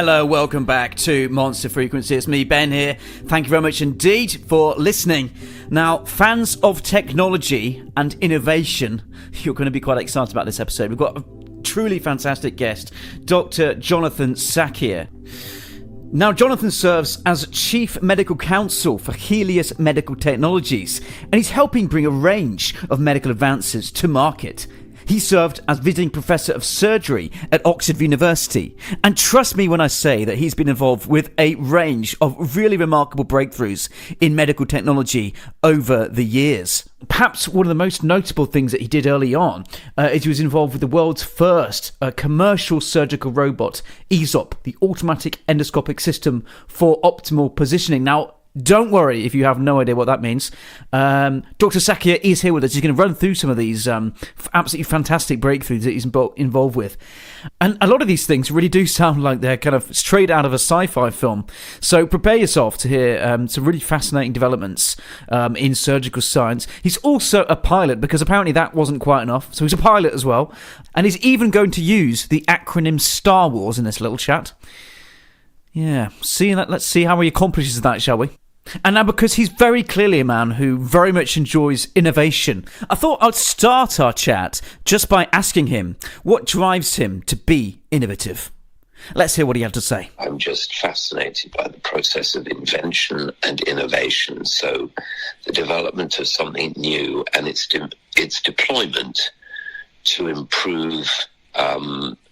Hello, welcome back to Monster Frequency. It's me, Ben, here. Thank you very much indeed for listening. Now, fans of technology and innovation, you're going to be quite excited about this episode. We've got a truly fantastic guest, Dr. Jonathan Sackier. Now, Jonathan serves as Chief Medical Counsel for Helius Medical Technologies, and he's helping bring a range of medical advances to market. He served as visiting professor of surgery at Oxford University, and trust me when I say that he's been involved with a range of really remarkable breakthroughs in medical technology over the years. Perhaps one of the most notable things that he did early on is he was involved with the world's first commercial surgical robot, AESOP, the automatic endoscopic system for optimal positioning. Now, don't worry if you have no idea what that means. Dr. Sackier is here with us. He's going to run through some of these absolutely fantastic breakthroughs that he's involved with. And a lot of these things really do sound like they're kind of straight out of a sci-fi film. So prepare yourself to hear some really fascinating developments in surgical science. He's also a pilot, because apparently that wasn't quite enough. So he's a pilot as well. And he's even going to use the acronym Star Wars in this little chat. Yeah, let's see how he accomplishes that, shall we? And now, because he's very clearly a man who very much enjoys innovation, I thought I'd start our chat just by asking him what drives him to be innovative. Let's hear what he had to say. I'm just fascinated by the process of invention and innovation. So the development of something new and its deployment to improve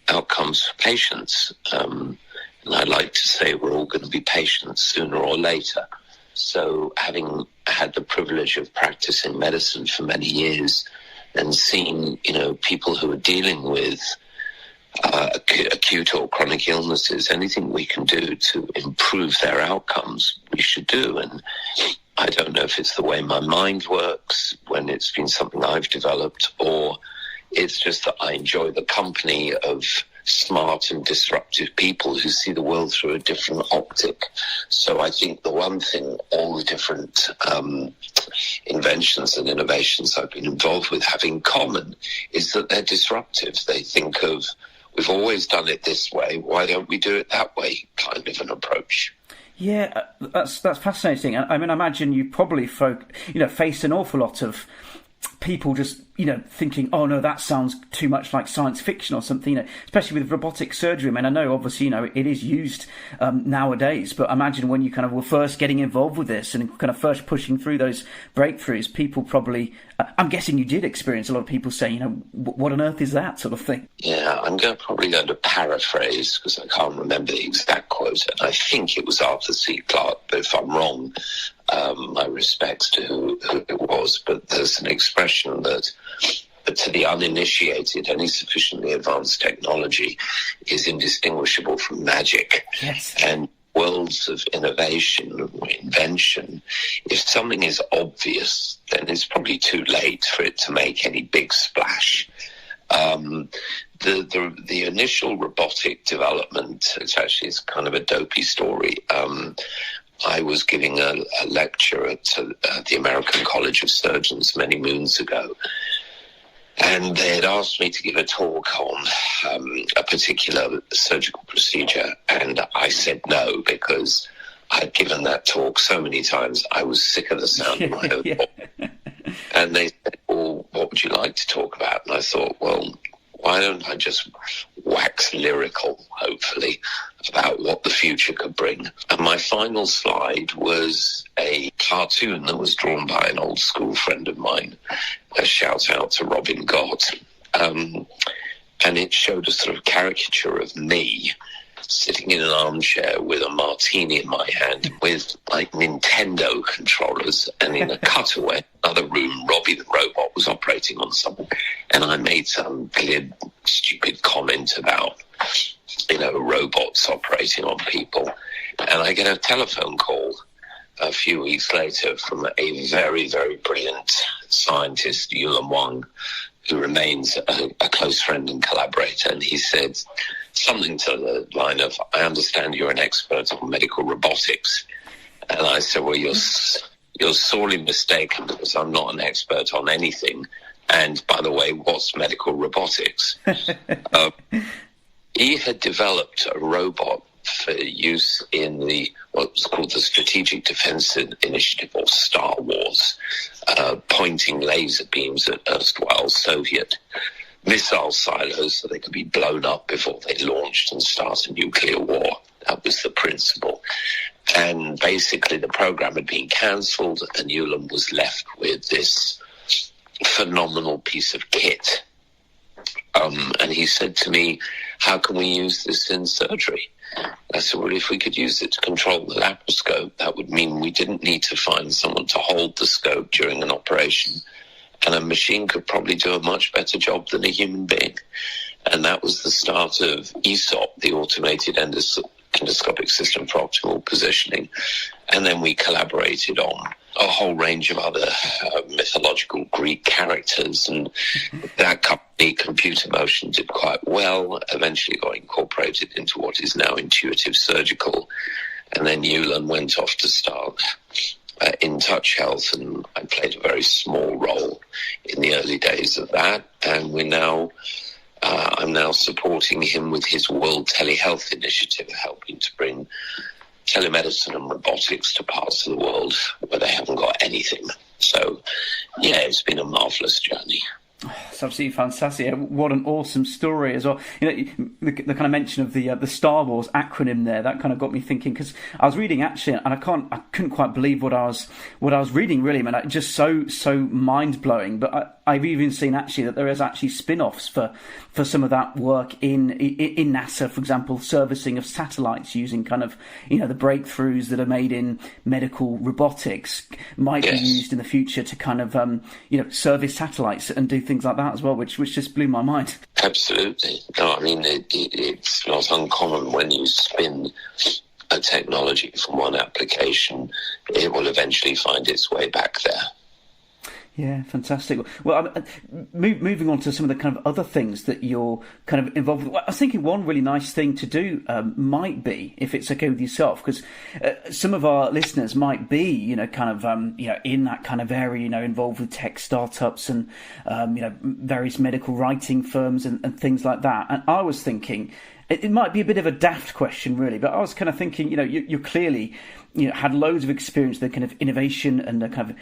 outcomes for patients. And I like to say we're all going to be patients sooner or later. So having had the privilege of practicing medicine for many years and seeing, people who are dealing with acute or chronic illnesses, anything we can do to improve their outcomes, we should do. And I don't know if it's the way my mind works when it's been something I've developed, or it's just that I enjoy the company of smart and disruptive people who see the world through a different optic. So I think the one thing all the different inventions and innovations I've been involved with have in common is that they're disruptive. They think of, we've always done it this way, why don't we do it that way, kind of an approach. Yeah, that's fascinating. I mean, I imagine you probably faced an awful lot of people just thinking, oh no, that sounds too much like science fiction or something, especially with robotic surgery. I mean, I know obviously it is used nowadays, but imagine when you kind of were first getting involved with this and kind of first pushing through those breakthroughs, people probably, I'm guessing you did experience a lot of people saying, what on earth is that sort of thing? Yeah, I'm probably going to paraphrase because I can't remember the exact quote, and I think it was Arthur C. Clarke, but if I'm wrong, my respects to who it was, but there's an expression that to the uninitiated, any sufficiently advanced technology is indistinguishable from magic. Yes. And worlds of innovation or invention, if something is obvious, then it's probably too late for it to make any big splash. The initial robotic development, it's kind of a dopey story. I was giving a lecture at the American College of Surgeons many moons ago, and they had asked me to give a talk on a particular surgical procedure, and I said no because I'd given that talk so many times I was sick of the sound of my own voice. And they said, well, what would you like to talk about? And I thought, well, why don't I just wax lyrical, hopefully, about what the future could bring? And my final slide was a cartoon that was drawn by an old school friend of mine, a shout out to Robin Gott. And it showed a sort of caricature of me sitting in an armchair with a martini in my hand with like Nintendo controllers, and in a cutaway, another room, Robbie the robot was operating on something, and I made some glib, stupid comment about, robots operating on people, and I get a telephone call a few weeks later from a very, very brilliant scientist, Yulan Wang, who remains a close friend and collaborator, and he said something to the line of, I understand you're an expert on medical robotics. And I said, well, you're sorely mistaken, because I'm not an expert on anything. And by the way, what's medical robotics? He had developed a robot for use in what was called the Strategic Defense Initiative, or Star Wars, pointing laser beams at erstwhile Soviet missile silos so they could be blown up before they launched and start a nuclear war. That was the principle. And basically the program had been cancelled, and Ulam was left with this phenomenal piece of kit. And he said to me, how can we use this in surgery? I said, well, if we could use it to control the laparoscope, that would mean we didn't need to find someone to hold the scope during an operation, and a machine could probably do a much better job than a human being. And that was the start of AESOP, the Automated Endoscopic System for Optimal Positioning. And then we collaborated on a whole range of other mythological Greek characters, and that company, Computer Motion, did quite well, eventually got incorporated into what is now Intuitive Surgical. And then Ulan went off to start In Touch Health, and I played a very small role in the early days of that. And I'm now supporting him with his World Telehealth Initiative, helping to bring telemedicine and robotics to parts of the world where they haven't got anything. So, yeah, it's been a marvellous journey. It's absolutely fantastic. What an awesome story as well. You know, the kind of mention of the Star Wars acronym there, that kind of got me thinking, because I was reading actually, and I couldn't quite believe what I was reading, really, man. Just so mind blowing. But I've even seen actually that there is actually spin-offs for some of that work in NASA, for example, servicing of satellites using kind of, the breakthroughs that are made in medical robotics might be used in the future to kind of service satellites and do things like that as well, which just blew my mind. Absolutely. No, I mean, it's not uncommon when you spin a technology from one application, it will eventually find its way back there. Yeah, fantastic. Well, moving on to some of the kind of other things that you're kind of involved with, I was thinking one really nice thing to do might be, if it's okay with yourself, because some of our listeners might be, in that kind of area, involved with tech startups and, various medical writing firms and things like that. And I was thinking, it might be a bit of a daft question, really, but I was kind of thinking, you're clearly, had loads of experience, the kind of innovation and the kind of,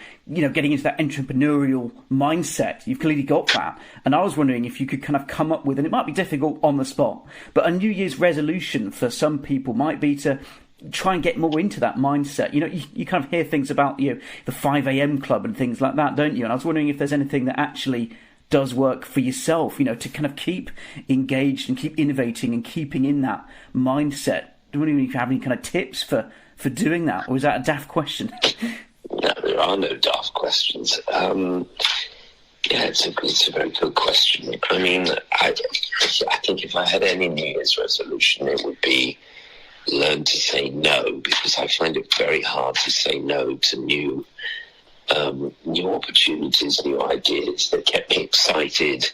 getting into that entrepreneurial mindset. You've clearly got that. And I was wondering if you could kind of come up with, and it might be difficult on the spot, but a New Year's resolution for some people might be to try and get more into that mindset. You kind of hear things about, the 5 a.m. club and things like that, don't you? And I was wondering if there's anything that actually does work for yourself, to kind of keep engaged and keep innovating and keeping in that mindset. I wonder if you have any kind of tips for doing that, or is that a daft question? No, there are no daft questions. It's a very good question. I mean, I think if I had any New Year's resolution, it would be learn to say no, because I find it very hard to say no to new opportunities, new ideas that get me excited.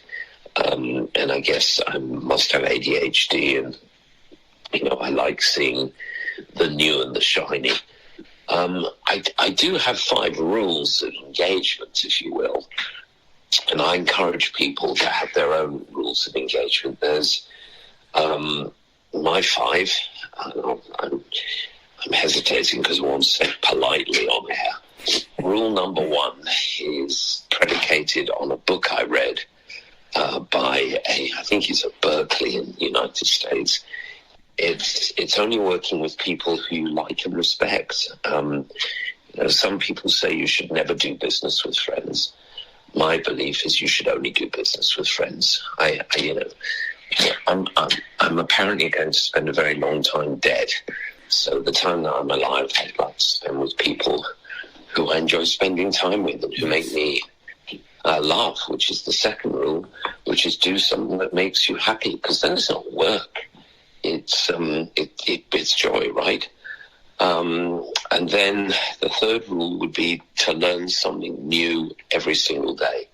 And I guess I must have ADHD, and I like seeing the new and the shiny. I do have 5 rules of engagement, if you will, and I encourage people to have their own rules of engagement. There's my 5. I'm hesitating because I want to say politely on air. Rule number 1 is predicated on a book I read by I think he's at Berkeley in the United States. It's only working with people who you like and respect. Some people say you should never do business with friends. My belief is you should only do business with friends. I'm apparently going to spend a very long time dead. So the time that I'm alive, I'd like to spend with people who I enjoy spending time with and who make me laugh, which is the second rule, which is do something that makes you happy, because then it's not work. It's joy, right? And then the third rule would be to learn something new every single day,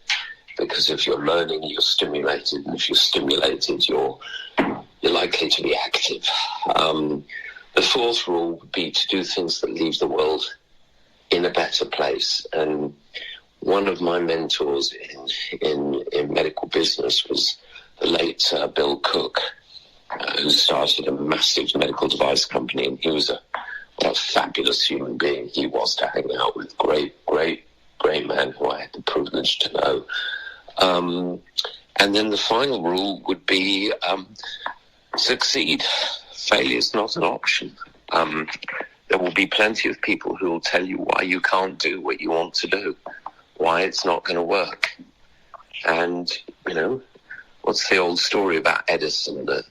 because if you're learning, you're stimulated, and if you're stimulated, you're likely to be active. The fourth rule would be to do things that leave the world in a better place. And one of my mentors in medical business was the late Bill Cook. who started a massive medical device company, and he was what a fabulous human being he was to hang out with. Great man who I had the privilege to know. And then the final rule would be succeed. Failure is not an option. There will be plenty of people who will tell you why you can't do what you want to do, why it's not going to work. And, what's the old story about Edison that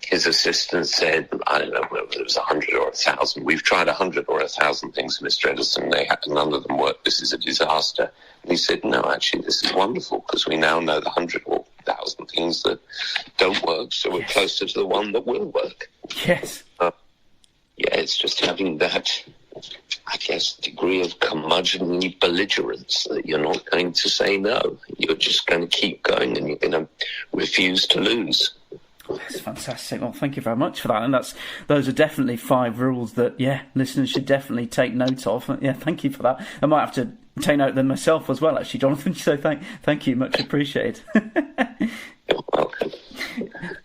his assistant said, I don't know whether it was 100 or 1,000. We've tried 100 or 1,000 things, Mr. Edison. None of them work. This is a disaster. And he said, no, actually, this is wonderful because we now know the 100 or 1,000 things that don't work, so we're closer to the one that will work. Yes. It's just having that, I guess, degree of curmudgeonly belligerence that you're not going to say no. You're just going to keep going and you're going to refuse to lose. That's fantastic. Well, thank you very much for that. And those are definitely 5 rules that, listeners should definitely take note of. Thank you for that. I might have to take note of them myself as well, actually, Jonathan. So thank you, much appreciated. You're welcome.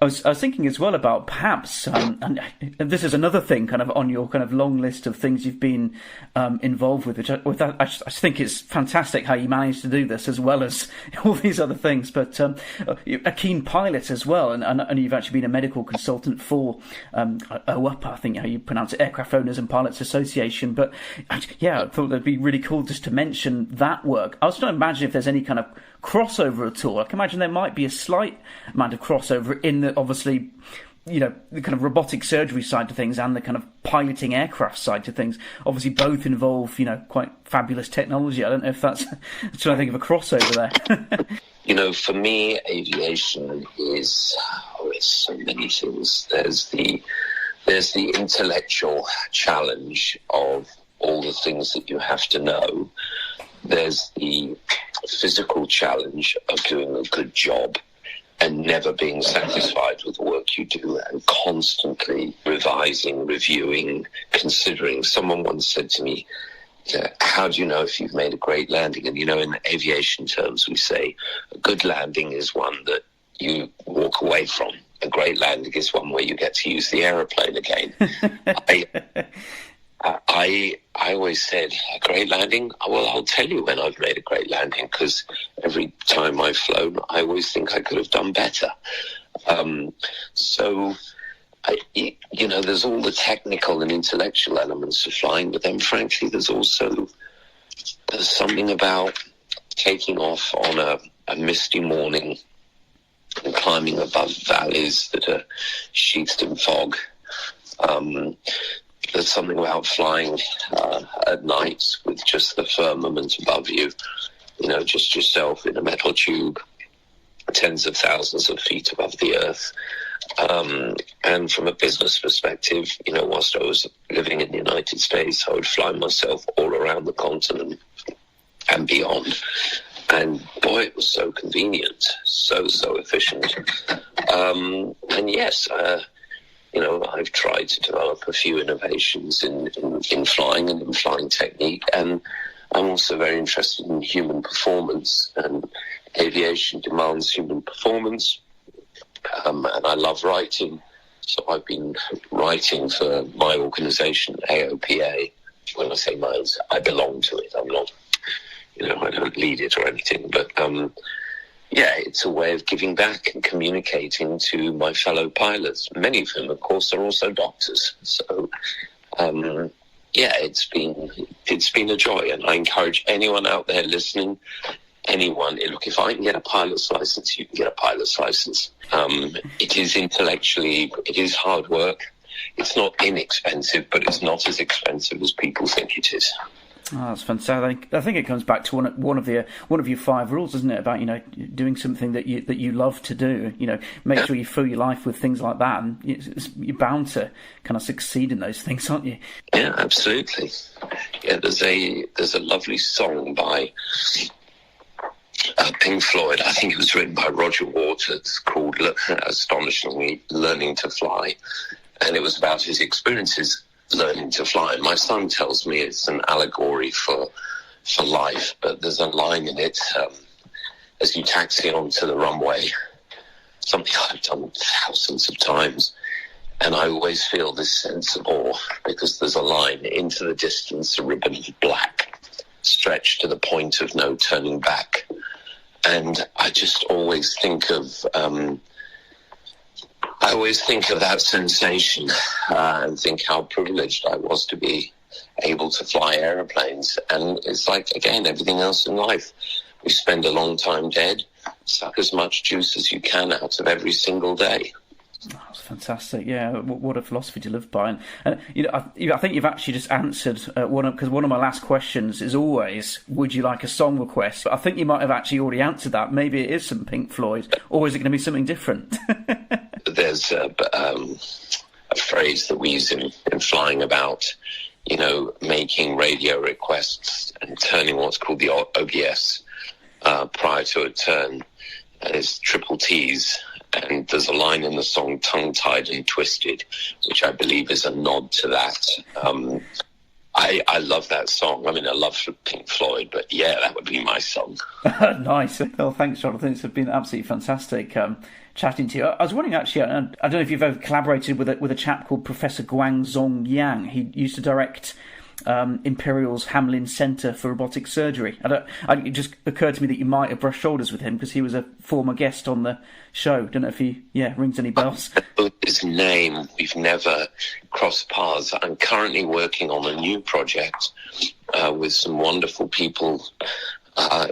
I was thinking as well about perhaps, and this is another thing kind of on your kind of long list of things you've been involved with, which I think it's fantastic how you managed to do this as well as all these other things. But you're a keen pilot as well, and you've actually been a medical consultant for OUP, I think how you pronounce it, Aircraft Owners and Pilots Association. But I thought that'd be really cool just to mention that work. I was trying to imagine if there's any kind of crossover at all. I can imagine there might be a slight amount of crossover in the, obviously, the kind of robotic surgery side of things and the kind of piloting aircraft side of things. Obviously, both involve, quite fabulous technology. I don't know if that's trying to think of a crossover there. For me, aviation is so many things. There's the intellectual challenge of all the things that you have to know. There's the physical challenge of doing a good job and never being satisfied with the work you do and constantly revising, reviewing, considering. Someone once said to me, how do you know if you've made a great landing? And, in aviation terms, we say a good landing is one that you walk away from. A great landing is one where you get to use the aeroplane again. I always said, a great landing? Well, I'll tell you when I've made a great landing, because every time I've flown, I always think I could have done better. There's all the technical and intellectual elements of flying, but then frankly, there's something about taking off on a misty morning and climbing above valleys that are sheathed in fog. There's something about flying at night with just the firmament above you, just yourself in a metal tube, tens of thousands of feet above the earth. And from a business perspective, whilst I was living in the United States, I would fly myself all around the continent and beyond. And boy, it was so convenient, so efficient. And yes, I've tried to develop a few innovations in flying and in flying technique, and I'm also very interested in human performance, and aviation demands human performance, and I love writing, so I've been writing for my organization, AOPA. When I say mine, I belong to it. I'm not, I don't lead it or anything, but it's a way of giving back and communicating to my fellow pilots, many of whom, of course, are also doctors. So, it's been a joy, and I encourage anyone out there listening, look, if I can get a pilot's license, you can get a pilot's license. It is intellectually, it is hard work. It's not inexpensive, but it's not as expensive as people think it is. Oh, that's fantastic. I think it comes back to one of your 5 rules, isn't it? About doing something that you love to do. Make sure you fill your life with things like that, and you're bound to kind of succeed in those things, aren't you? Yeah, absolutely. Yeah, there's a lovely song by Pink Floyd. I think it was written by Roger Waters, called astonishingly Learning to Fly, and it was about his experiences learning to fly. My son tells me it's an allegory for life, but there's a line in it, as you taxi onto the runway, something I've done thousands of times. And I always feel this sense of awe because there's a line into the distance, a ribbon of black, stretched to the point of no turning back. And I just always think of that sensation and think how privileged I was to be able to fly aeroplanes. And it's like, again, everything else in life. We spend a long time dead. Suck as much juice as you can out of every single day. That's fantastic. Yeah, what a philosophy to live by. And I think you've actually just answered because one of my last questions is always, would you like a song request? But I think you might have actually already answered that. Maybe it is some Pink Floyd, or is it going to be something different? There's a phrase that we use in flying about, making radio requests and turning what's called the OBS prior to a turn. And it's triple T's. And there's a line in the song, Tongue-Tied and Twisted, which I believe is a nod to that. I love that song. I mean, I love Pink Floyd, but yeah, that would be my song. Nice. Well, thanks, Jonathan. It's been absolutely fantastic chatting to you. I was wondering, actually, I don't know if you've ever collaborated with a chap called Professor Guangzong Yang. He used to direct Imperial's Hamlin Centre for Robotic Surgery. It just occurred to me that you might have brushed shoulders with him because he was a former guest on the show. Don't know if he rings any bells. His name, we've never crossed paths. I'm currently working on a new project with some wonderful people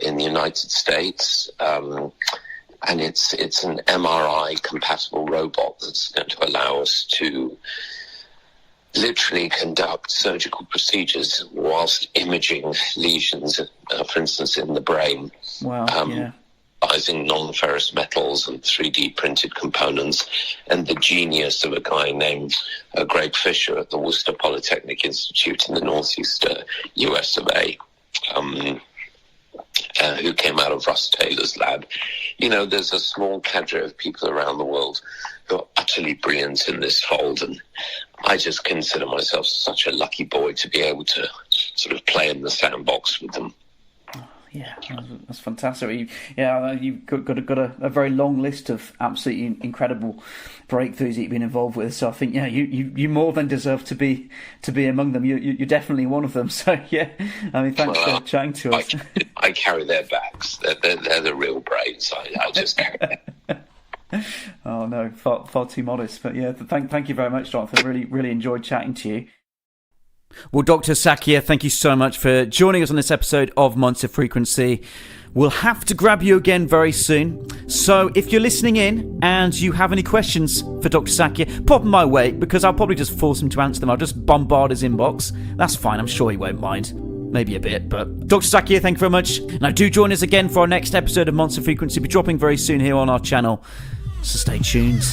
in the United States. And it's an MRI compatible robot that's going to allow us to literally conduct surgical procedures whilst imaging lesions, for instance, in the brain. Wow, using non-ferrous metals and 3D printed components, and the genius of a guy named Greg Fisher at the Worcester Polytechnic Institute in the northeast US of A, who came out of Russ Taylor's lab. There's a small cadre of people around the world who are utterly brilliant in this fold, and I just consider myself such a lucky boy to be able to sort of play in the sandbox with them. Yeah, that's fantastic. You've got a very long list of absolutely incredible breakthroughs that you've been involved with. So I think you more than deserve to be among them. You're definitely one of them. So yeah, I mean, thanks for chatting to us. I carry their backs. They're the real brains. I just carry them. Oh no, far too modest. But yeah, thank you very much, Jonathan. Really enjoyed chatting to you. Well, Dr. Sackier, thank you so much for joining us on this episode of Monster Frequency. We'll have to grab you again very soon. So if you're listening in and you have any questions for Dr. Sackier, pop them my way, because I'll probably just force him to answer them. I'll just bombard his inbox. That's fine. I'm sure he won't mind. Maybe a bit, but Dr. Sackier, thank you very much. Now do join us again for our next episode of Monster Frequency. We'll be dropping very soon here on our channel. So stay tuned.